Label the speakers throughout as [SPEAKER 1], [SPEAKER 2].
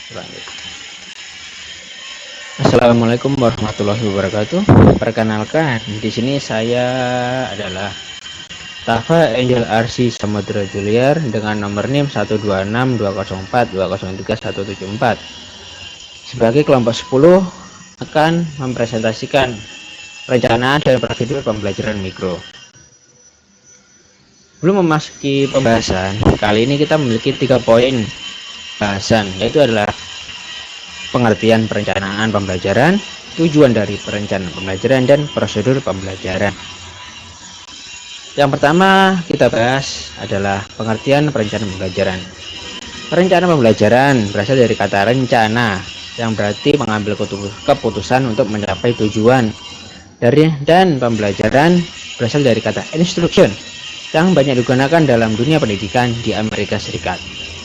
[SPEAKER 1] Lanjut. Assalamualaikum warahmatullahi wabarakatuh. Perkenalkan, di sini saya adalah Tafa Angel RC Samudra Juliar dengan nomor NIM 1262042037174. Sebagai kelompok 10 akan mempresentasikan perencanaan dan prosedur pembelajaran mikro. Belum memasuki pembahasan, kali ini kita memiliki 3 poin bahasan, yaitu adalah pengertian perencanaan pembelajaran, tujuan dari perencanaan pembelajaran, dan prosedur pembelajaran. Yang pertama kita bahas adalah pengertian perencanaan pembelajaran. Perencanaan pembelajaran berasal dari kata rencana, yang berarti mengambil keputusan untuk mencapai tujuan. Dan pembelajaran berasal dari kata instruction, yang banyak digunakan dalam dunia pendidikan di Amerika Serikat.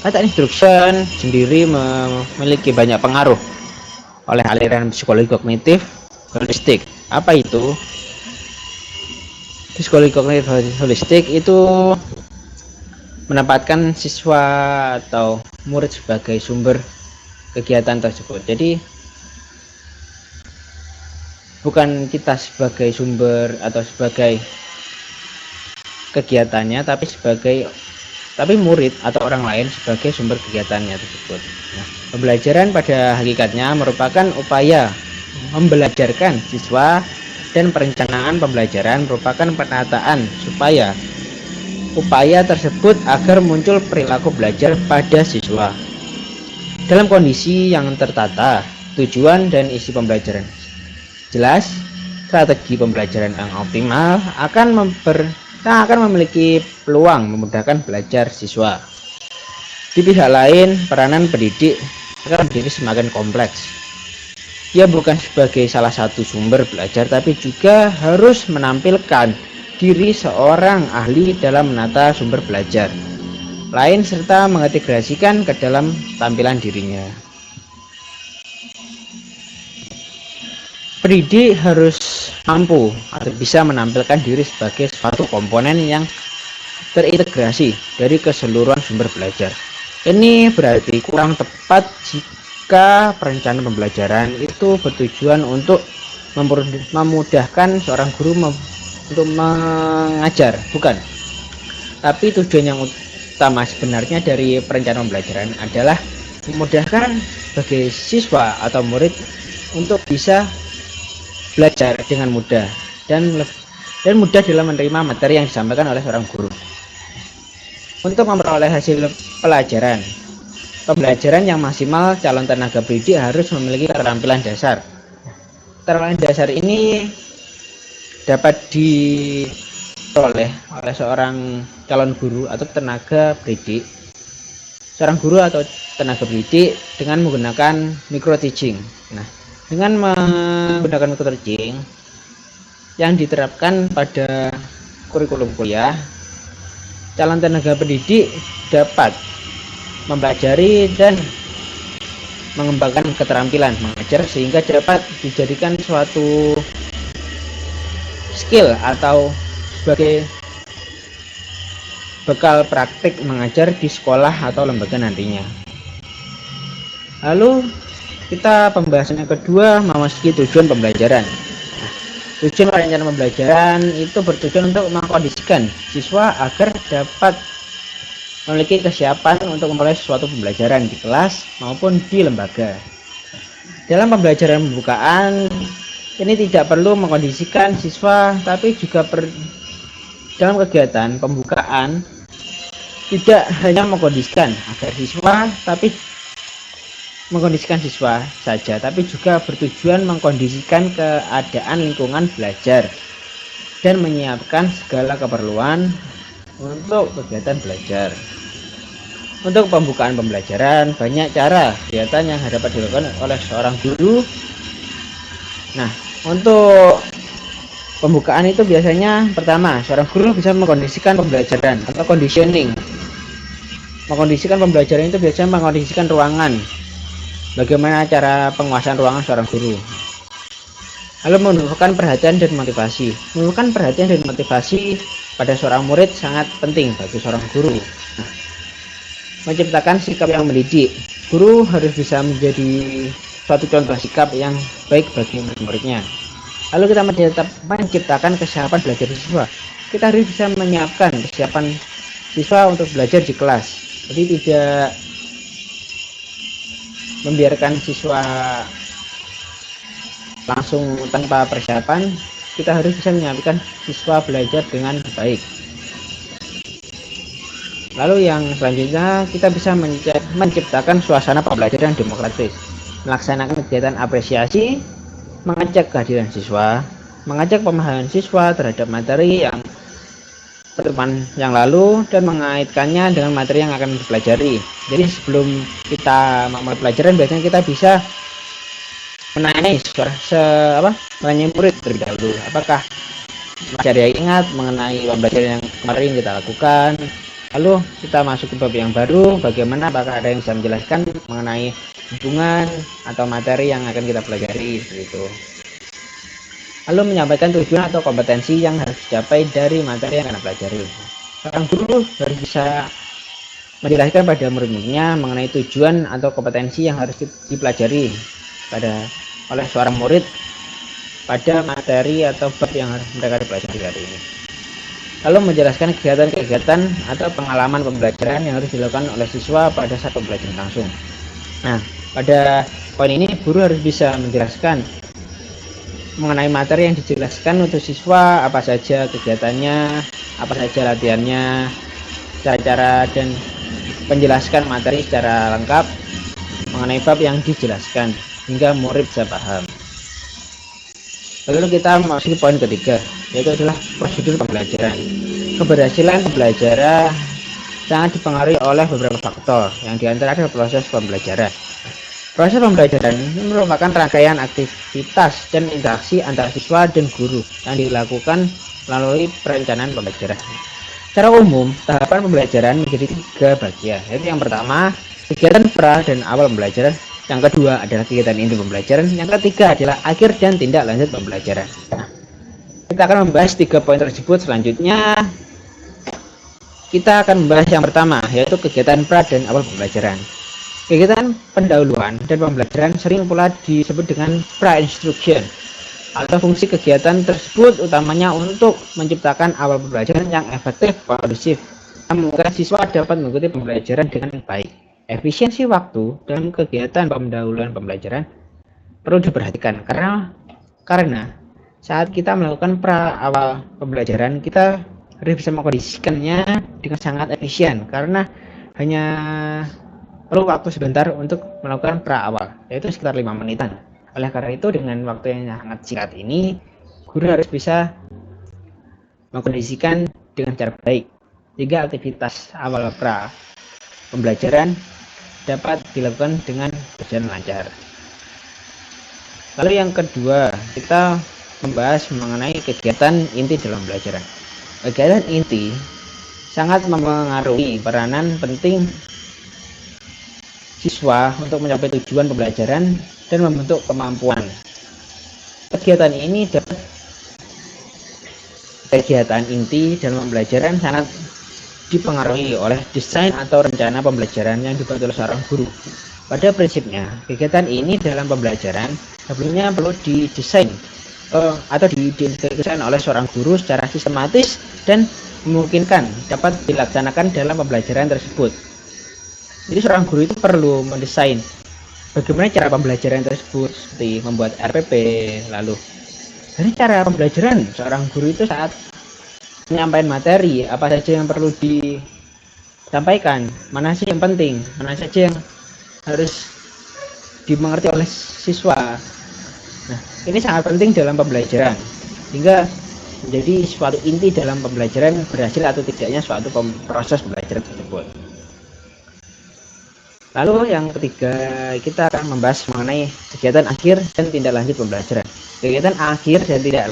[SPEAKER 1] Kata instruction sendiri memiliki banyak pengaruh oleh aliran psikologi kognitif holistik. Apa itu? Psikologi kognitif holistik itu menempatkan siswa atau murid sebagai sumber kegiatan tersebut. Jadi bukan kita sebagai sumber atau sebagai kegiatannya, tapi murid atau orang lain sebagai sumber kegiatannya tersebut. Nah, pembelajaran pada hakikatnya merupakan upaya membelajarkan siswa, dan perencanaan pembelajaran merupakan penataan upaya tersebut agar muncul perilaku belajar pada siswa dalam kondisi yang tertata. Tujuan dan isi pembelajaran jelas, strategi pembelajaran yang optimal akan memiliki peluang memudahkan belajar siswa. Di pihak lain, peranan pendidik akan menjadi semakin kompleks. Ia bukan sebagai salah satu sumber belajar, tapi juga harus menampilkan diri seorang ahli dalam menata sumber belajar lain serta mengintegrasikan ke dalam tampilan dirinya. Pendidik harus mampu atau bisa menampilkan diri sebagai suatu komponen yang terintegrasi dari keseluruhan sumber belajar. Ini berarti kurang tepat jika perencanaan pembelajaran itu bertujuan untuk memudahkan seorang guru untuk mengajar, bukan. Tapi tujuan yang utama sebenarnya dari perencanaan pembelajaran adalah memudahkan bagi siswa atau murid untuk bisa belajar dengan mudah dan mudah dalam menerima materi yang disampaikan oleh seorang guru. Untuk memperoleh hasil pembelajaran yang maksimal, calon tenaga pendidik harus memiliki keterampilan dasar. Keterampilan dasar ini dapat diperoleh oleh seorang calon guru atau tenaga pendidik, seorang guru atau tenaga pendidik dengan menggunakan micro teaching. Nah, dengan menggunakan micro teaching yang diterapkan pada kurikulum kuliah, calon tenaga pendidik dapat mempelajari dan mengembangkan keterampilan mengajar sehingga dapat dijadikan suatu skill atau sebagai bekal praktik mengajar di sekolah atau lembaga nantinya. Lalu kita pembahasan yang kedua, memasuki tujuan pembelajaran. Nah, tujuan perencanaan pembelajaran itu bertujuan untuk mengkondisikan siswa agar dapat memiliki kesiapan untuk memulai suatu pembelajaran di kelas maupun di lembaga. Dalam pembelajaran pembukaan ini tidak perlu mengkondisikan siswa, tapi juga dalam kegiatan pembukaan tidak hanya mengkondisikan siswa saja, tapi juga bertujuan mengkondisikan keadaan lingkungan belajar dan menyiapkan segala keperluan untuk kegiatan belajar. Untuk pembukaan pembelajaran banyak cara kegiatan yang dapat dilakukan oleh seorang guru. Nah, untuk pembukaan itu biasanya pertama, seorang guru bisa mengkondisikan pembelajaran atau conditioning. Mengkondisikan pembelajaran itu biasanya mengkondisikan ruangan. Bagaimana cara penguasaan ruangan seorang guru. Lalu menumbuhkan perhatian dan motivasi. Menumbuhkan perhatian dan motivasi pada seorang murid sangat penting bagi seorang guru. Nah, menciptakan sikap yang mendidik. Guru harus bisa menjadi suatu contoh sikap yang baik bagi murid-muridnya. Lalu kita menciptakan kesiapan belajar siswa. Kita harus bisa menyiapkan kesiapan siswa untuk belajar di kelas. Jadi tidak membiarkan siswa langsung tanpa persiapan. Kita harus bisa menyiapkan siswa belajar dengan baik. Lalu yang selanjutnya, kita bisa menciptakan suasana pembelajaran demokratis, melaksanakan kegiatan apresiasi, mengecek kehadiran siswa, mengajak pemahaman siswa terhadap materi yang pertemuan yang lalu, dan mengaitkannya dengan materi yang akan dipelajari. Jadi sebelum kita memulai pelajaran, biasanya kita bisa menanyai murid terlebih dahulu, apakah masih ingat mengenai pembelajaran yang kemarin kita lakukan. Lalu kita masuk ke bab yang baru, bagaimana, apakah ada yang bisa menjelaskan mengenai hubungan atau materi yang akan kita pelajari, seperti itu. Lalu menyampaikan tujuan atau kompetensi yang harus dicapai dari materi yang akan pelajari. Seorang guru harus bisa menjelaskan pada murid-muridnya mengenai tujuan atau kompetensi yang harus dipelajari oleh seorang murid pada materi atau bab yang harus mereka pelajari hari ini. Lalu menjelaskan kegiatan-kegiatan atau pengalaman pembelajaran yang harus dilakukan oleh siswa pada saat pembelajaran langsung. Nah, pada poin ini guru harus bisa menjelaskan mengenai materi yang dijelaskan untuk siswa, apa saja kegiatannya, apa saja latihannya, cara-cara dan penjelaskan materi secara lengkap mengenai bab yang dijelaskan hingga murid bisa paham. Lalu kita masuk ke poin ketiga, yaitu adalah prosedur pembelajaran. Keberhasilan pembelajaran sangat dipengaruhi oleh beberapa faktor, yang diantara adalah proses pembelajaran. Proses pembelajaran ini merupakan rangkaian aktivitas dan interaksi antara siswa dan guru yang dilakukan melalui perencanaan pembelajaran. Secara umum, tahapan pembelajaran menjadi 3 bagian, yaitu yang pertama, kegiatan pra dan awal pembelajaran. Yang kedua adalah kegiatan inti pembelajaran. Yang ketiga adalah akhir dan tindak lanjut pembelajaran. Nah, kita akan membahas 3 poin tersebut. Selanjutnya kita akan membahas yang pertama, yaitu kegiatan pra dan awal pembelajaran. Kegiatan pendahuluan dan pembelajaran sering pula disebut dengan pra-instruction, atau fungsi kegiatan tersebut utamanya untuk menciptakan awal pembelajaran yang efektif, kondusif, yang memungkinkan siswa dapat mengikuti pembelajaran dengan baik. Efisiensi waktu dalam kegiatan pendahuluan pembelajaran perlu diperhatikan karena saat kita melakukan pra awal pembelajaran, kita harus bisa mengkondisikannya dengan sangat efisien, karena hanya perlu waktu sebentar untuk melakukan pra awal, yaitu sekitar 5 menitan. Oleh karena itu, dengan waktu yang sangat singkat ini, guru harus bisa mengkondisikan dengan cara baik sehingga aktivitas awal pra pembelajaran dapat dilakukan dengan berjalan lancar. Lalu yang kedua, kita membahas mengenai kegiatan inti dalam pembelajaran. Kegiatan inti sangat mempengaruhi peranan penting siswa untuk mencapai tujuan pembelajaran dan membentuk kemampuan. Kegiatan inti dalam pembelajaran sangat dipengaruhi oleh desain atau rencana pembelajaran yang dibuat oleh seorang guru. Pada prinsipnya, kegiatan ini dalam pembelajaran sebelumnya perlu didesain atau didesain oleh seorang guru secara sistematis dan memungkinkan dapat dilaksanakan dalam pembelajaran tersebut. Jadi seorang guru itu perlu mendesain bagaimana cara pembelajaran tersebut, seperti membuat RPP. Lalu dari cara pembelajaran seorang guru itu saat menyampaikan materi, apa saja yang perlu disampaikan, mana sih yang penting, mana saja yang harus dimengerti oleh siswa. Nah, ini sangat penting dalam pembelajaran hingga menjadi suatu inti dalam pembelajaran, berhasil atau tidaknya suatu proses pembelajaran tersebut. Lalu yang ketiga, kita akan membahas mengenai kegiatan akhir dan tindak lanjut pembelajaran. Kegiatan akhir dan tindak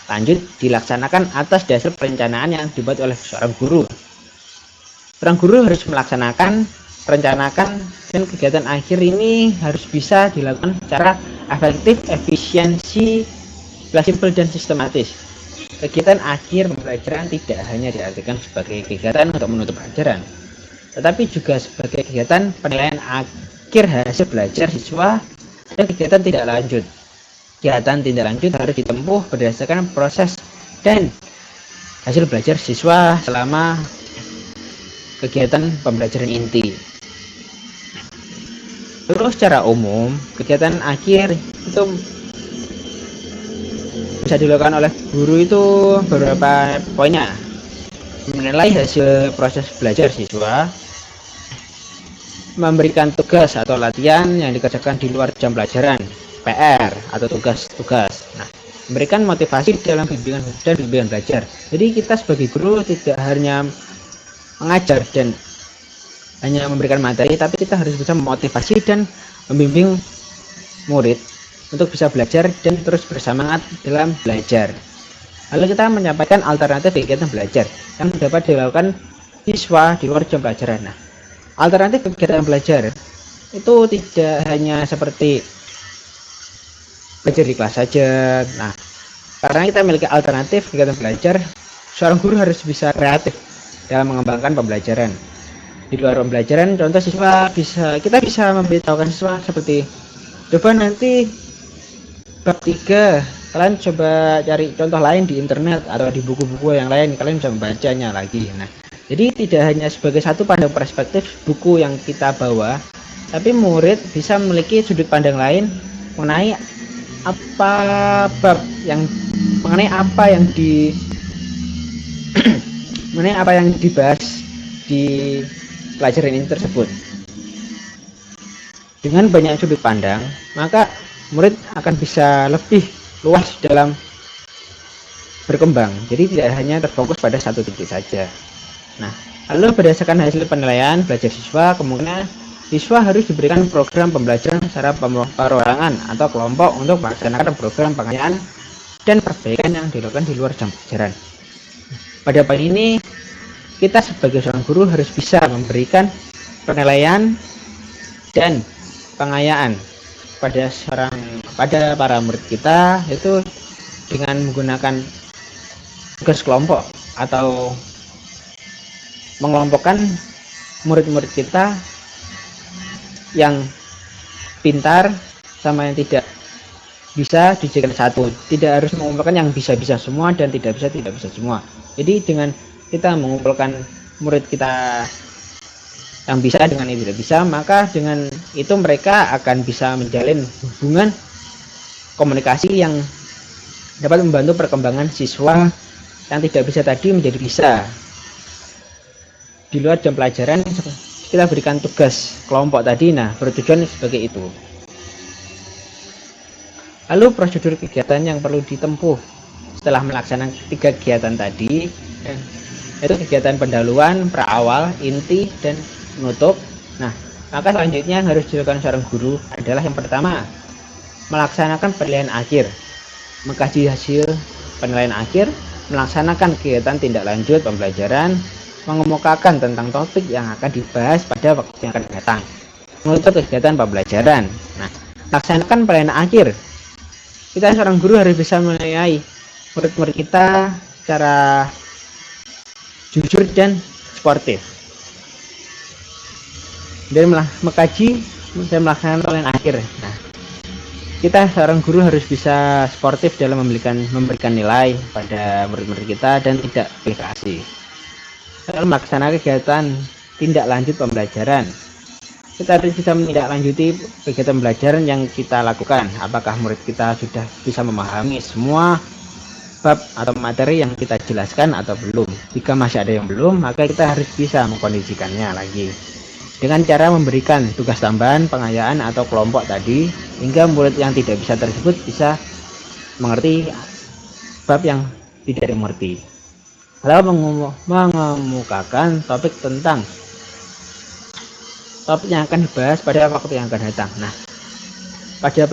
[SPEAKER 1] lanjut dilaksanakan atas dasar perencanaan yang dibuat oleh seorang guru. Seorang guru harus merencanakan dan kegiatan akhir ini harus bisa dilakukan secara efektif, efisiensi, fleksibel, dan sistematis. Kegiatan akhir pembelajaran tidak hanya diartikan sebagai kegiatan untuk menutup pelajaran, tetapi juga sebagai kegiatan penilaian akhir hasil belajar siswa dan kegiatan tidak lanjut. Kegiatan tidak lanjut harus ditempuh berdasarkan proses dan hasil belajar siswa selama kegiatan pembelajaran inti. Terus secara umum, kegiatan akhir itu bisa dilakukan oleh guru itu beberapa poinnya. Menilai hasil proses belajar siswa, memberikan tugas atau latihan yang dikerjakan di luar jam pelajaran, PR atau tugas-tugas. Nah, memberikan motivasi dalam bimbingan dan bimbingan belajar. Jadi kita sebagai guru tidak hanya mengajar dan hanya memberikan materi, tapi kita harus bisa memotivasi dan membimbing murid untuk bisa belajar dan terus bersemangat dalam belajar. Lalu kita menyampaikan alternatif kegiatan belajar yang dapat dilakukan siswa di luar jam pelajaran. Nah, alternatif kegiatan belajar itu tidak hanya seperti belajar di kelas saja. Nah, karena kita memiliki alternatif kegiatan belajar, seorang guru harus bisa kreatif dalam mengembangkan pembelajaran. Di luar pembelajaran, contoh siswa kita bisa memberitahukan siswa seperti, coba nanti bab 3 kalian coba cari contoh lain di internet atau di buku-buku yang lain, kalian bisa membacanya lagi. Nah, jadi tidak hanya sebagai satu pandang perspektif buku yang kita bawa, tapi murid bisa memiliki sudut pandang lain mengenai apa bab yang mengenai apa yang dibahas di pelajaran ini tersebut. Dengan banyak sudut pandang, maka murid akan bisa lebih luas dalam berkembang. Jadi tidak hanya terfokus pada satu titik saja. Nah, lalu berdasarkan hasil penilaian belajar siswa, kemungkinan siswa harus diberikan program pembelajaran secara perorangan atau kelompok untuk melaksanakan program pengayaan dan perbaikan yang dilakukan di luar jam pelajaran. Pada poin ini, kita sebagai seorang guru harus bisa memberikan penilaian dan pengayaan pada para murid kita, itu dengan menggunakan tugas kelompok atau mengelompokkan murid-murid kita yang pintar sama yang tidak bisa dijadikan satu. Tidak harus mengumpulkan yang bisa-bisa semua dan tidak bisa semua. Jadi dengan kita mengumpulkan murid kita yang bisa dengan yang tidak bisa, maka dengan itu mereka akan bisa menjalin hubungan komunikasi yang dapat membantu perkembangan siswa yang tidak bisa tadi menjadi bisa. Di luar jam pelajaran kita berikan tugas kelompok tadi, nah bertujuan sebagai itu. Lalu prosedur kegiatan yang perlu ditempuh setelah melaksanakan 3 kegiatan tadi, yaitu kegiatan pendahuluan, pra-awal, inti, dan menutup. Nah, maka selanjutnya yang harus dilakukan seorang guru adalah yang pertama, melaksanakan penilaian akhir, mengkaji hasil penilaian akhir, melaksanakan kegiatan tindak lanjut pembelajaran, mengemukakan tentang topik yang akan dibahas pada waktu yang akan datang, menutup kegiatan pembelajaran. Nah, melaksanakan penilaian akhir, kita seorang guru harus bisa menilai murid-murid kita secara jujur dan sportif, dan mengkaji dan melaksanakan penilaian akhir. Nah, kita seorang guru harus bisa sportif dalam memberikan nilai pada murid-murid kita dan tidak pilih kasih. Lalu melaksanakan kegiatan tindak lanjut pembelajaran, kita harus bisa menindaklanjuti kegiatan pembelajaran yang kita lakukan. Apakah murid kita sudah bisa memahami semua bab atau materi yang kita jelaskan atau belum? Jika masih ada yang belum, maka kita harus bisa mengkondisikannya lagi dengan cara memberikan tugas tambahan, pengayaan atau kelompok tadi, hingga murid yang tidak bisa tersebut bisa mengerti bab yang tidak dimengerti. Lalu mengemukakan topik yang akan dibahas pada waktu yang akan datang. Nah, pada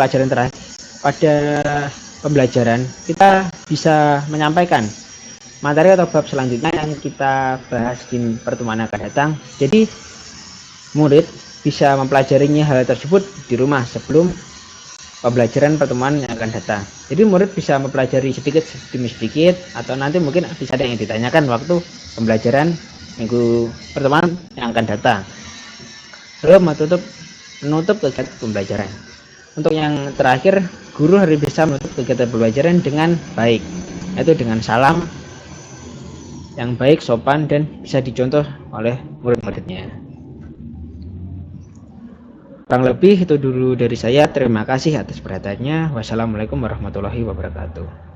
[SPEAKER 1] pembelajaran kita bisa menyampaikan materi atau bab selanjutnya yang kita bahas di pertemuan yang akan datang. Jadi murid bisa mempelajarinya hal tersebut di rumah sebelum pembelajaran pertemuan yang akan datang. Jadi murid bisa mempelajari sedikit demi sedikit, atau nanti mungkin bisa ada yang ditanyakan waktu pembelajaran minggu pertemuan yang akan datang. Lalu menutup kegiatan pembelajaran. Untuk yang terakhir, guru harus bisa menutup kegiatan pembelajaran dengan baik, yaitu dengan salam yang baik, sopan, dan bisa dicontoh oleh murid-muridnya. Kurang lebih itu dulu dari saya. Terima kasih atas perhatiannya. Wassalamualaikum warahmatullahi wabarakatuh.